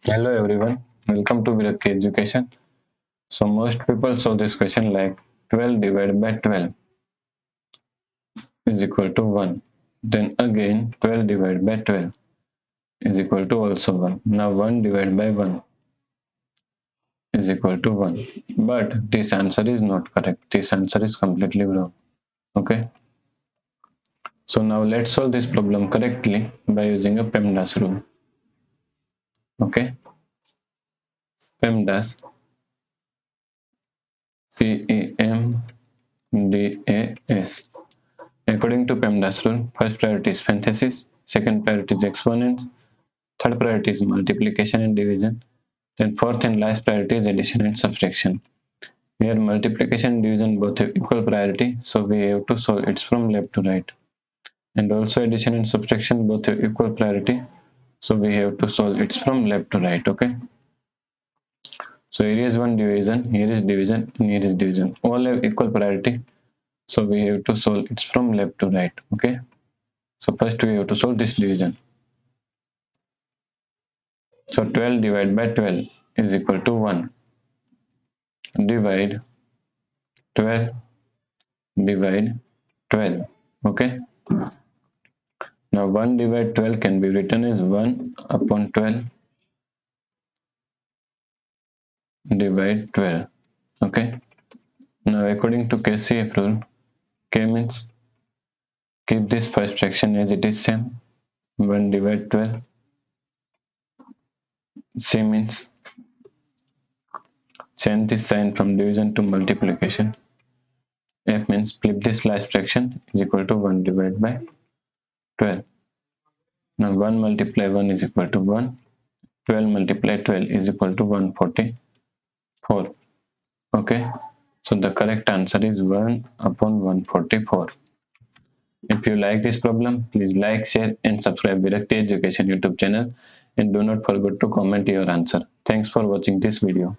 Hello everyone, welcome to Virakti Education. So most people solve this question like 12 divided by 12 is equal to 1. Then again 12 divided by 12 is equal to also 1. Now 1 divided by 1 is equal to 1. But this answer is not correct. This answer is completely wrong. Okay. So now let's solve this problem correctly by using a PEMDAS rule. Okay. PEMDAS PEMDAS. According to PEMDAS rule, first priority is parenthesis, second priority is exponents, third priority is multiplication and division, then fourth and last priority is addition and subtraction. Here multiplication and division both have equal priority, so we have to solve it from left to right. And also addition and subtraction both have equal priority, so we have to solve it from left to right. Okay. So here is one division, here is division, and here is division. All have equal priority, so we have to solve it from left to right. Okay. So first we have to solve this division. So 12 divided by 12 is equal to 1. Divide 12 divide 12. Okay. Now 1 divide 12 can be written as 1 upon 12 divide 12. Okay. Now according to KCF rule, K means keep this first fraction as it is same. 1 divide 12. C means change this sign from division to multiplication. F means flip this last fraction is equal to 1 divided by 12. Now 1 multiply 1 is equal to 1. 12 multiply 12 is equal to 144. Okay. So the correct answer is 1 upon 144. If you like this problem, please like, share and subscribe Virakti Education YouTube channel, and do not forget to comment your answer. Thanks for watching this video.